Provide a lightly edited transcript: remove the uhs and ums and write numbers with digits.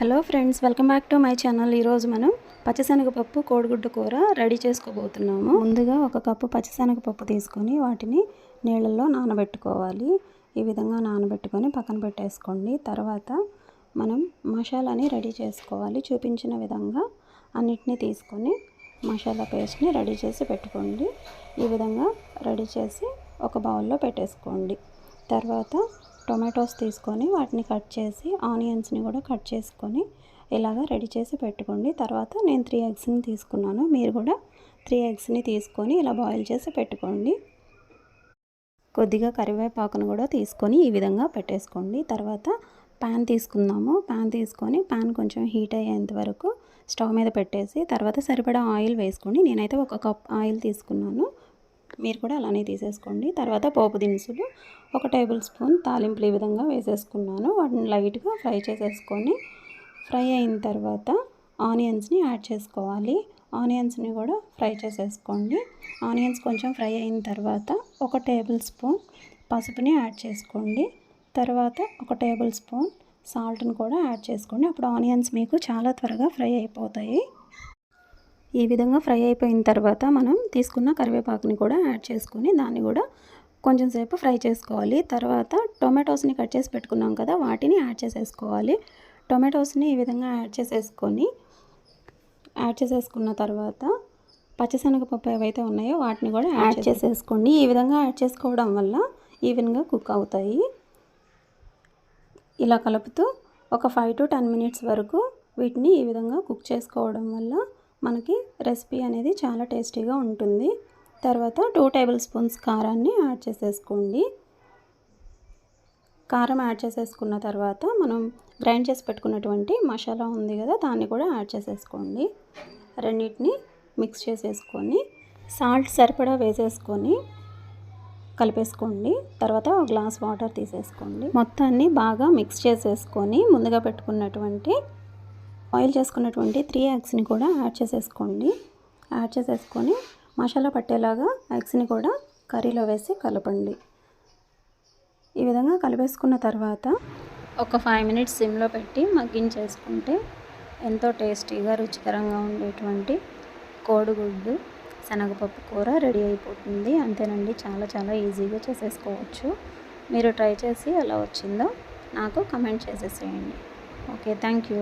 Hello friends, welcome back to my channel. ఈరోజు మనం పచ్చిశనగపప్పు కోడిగుడ్డు కూర రెడీ చేసుకోబోతున్నాము. ముందుగా ఒక కప్పు పచ్చిశనగపప్పు తీసుకొని వాటిని నీళ్ళల్లో నానబెట్టుకోవాలి. ఈ విధంగా నానబెట్టుకొని పక్కన పెట్టేసుకోండి. తర్వాత మనం మసాలాని రెడీ చేసుకోవాలి. చూపించిన విధంగా అన్నిటినీ తీసుకొని మసాలా పేస్ట్ని రెడీ చేసి పెట్టుకోండి. ఈ విధంగా రెడీ చేసి ఒక బౌల్లో పెట్టేసుకోండి. తర్వాత టొమాటోస్ తీసుకొని వాటిని కట్ చేసి ఆనియన్స్ని కూడా కట్ చేసుకొని ఇలాగా రెడీ చేసి పెట్టుకోండి. తర్వాత నేను 3 ఎగ్స్ని తీసుకున్నాను. మీరు కూడా 3 ఎగ్స్ని తీసుకొని ఇలా బాయిల్ చేసి పెట్టుకోండి. కొద్దిగా కరివేపాకును కూడా తీసుకొని ఈ విధంగా పెట్టేసుకోండి. తర్వాత ప్యాన్ తీసుకుందాము. ప్యాన్ తీసుకొని ప్యాన్ కొంచెం హీట్ అయ్యేంత వరకు స్టవ్ మీద పెట్టేసి తర్వాత సరిపడా ఆయిల్ వేసుకోండి. నేనైతే 1 కప్ ఆయిల్ తీసుకున్నాను. మీరు కూడా అలానే తీసేసుకోండి. తర్వాత పోపు దినుసులు 1 టేబుల్ స్పూన్ తాలింపులు ఈ విధంగా వేసేసుకున్నాను. వాటిని లైట్గా ఫ్రై చేసేసుకొని ఫ్రై అయిన తర్వాత ఆనియన్స్ని యాడ్ చేసుకోవాలి. ఆనియన్స్ని కూడా ఫ్రై చేసేసుకోండి. ఆనియన్స్ కొంచెం ఫ్రై అయిన తర్వాత 1 టేబుల్ స్పూన్ పసుపుని యాడ్ చేసుకోండి. తర్వాత 1 టేబుల్ స్పూన్ సాల్ట్ని కూడా యాడ్ చేసుకోండి. అప్పుడు ఆనియన్స్ మీకు చాలా త్వరగా ఫ్రై అయిపోతాయి. ఈ విధంగా ఫ్రై అయిపోయిన తర్వాత మనం తీసుకున్న కరివేపాకుని కూడా యాడ్ చేసుకొని దాన్ని కూడా కొంచెం సేపు ఫ్రై చేసుకోవాలి. తర్వాత టొమాటోస్ని కట్ చేసి పెట్టుకున్నాం కదా, వాటిని యాడ్ చేసేసుకోవాలి. టొమాటోస్ని ఈ విధంగా యాడ్ చేసేసుకున్న తర్వాత పచ్చిశనగపప్పు ఏవైతే ఉన్నాయో వాటిని కూడా యాడ్ చేసేసుకోండి. ఈ విధంగా యాడ్ చేసుకోవడం వల్ల ఈవెన్గా కుక్ అవుతాయి. ఇలా కలుపుతూ ఒక 5 to 10 మినిట్స్ వరకు వీటిని ఈ విధంగా కుక్ చేసుకోవడం వల్ల మనకి రెసిపీ అనేది చాలా టేస్టీగా ఉంటుంది. తర్వాత 2 టేబుల్ స్పూన్స్ కారాన్ని యాడ్ చేసేసుకోండి. కారం యాడ్ చేసేసుకున్న తర్వాత మనం గ్రైండ్ చేసి పెట్టుకున్నటువంటి మసాలా ఉంది కదా, దాన్ని కూడా యాడ్ చేసేసుకోండి. రెండింటిని మిక్స్ చేసేసుకొని సాల్ట్ సరిపడా వేసేసుకొని కలిపేసుకోండి. తర్వాత ఒక గ్లాస్ వాటర్ తీసేసుకోండి. మొత్తాన్ని బాగా మిక్స్ చేసేసుకొని ముందుగా పెట్టుకున్నటువంటి బాయిల్ చేసుకున్నటువంటి 3 ఎగ్స్ని కూడా యాడ్ చేసేసుకోండి. యాడ్ చేసేసుకొని మసాలా పట్టేలాగా ఎగ్స్ని కూడా కర్రీలో వేసి కలపండి. ఈ విధంగా కలిపేసుకున్న తర్వాత ఒక 5 మినిట్స్ సిమ్లో పెట్టి మగ్గించేసుకుంటే ఎంతో టేస్టీగా రుచికరంగా ఉండేటువంటి కోడిగుడ్డు శనగపప్పు కూర రెడీ అయిపోతుంది. అంతేనండి, చాలా ఈజీగా చేసేసుకోవచ్చు. మీరు ట్రై చేసి ఎలా వచ్చిందో నాకు కమెంట్ చేసేసేయండి. Okay, thank you.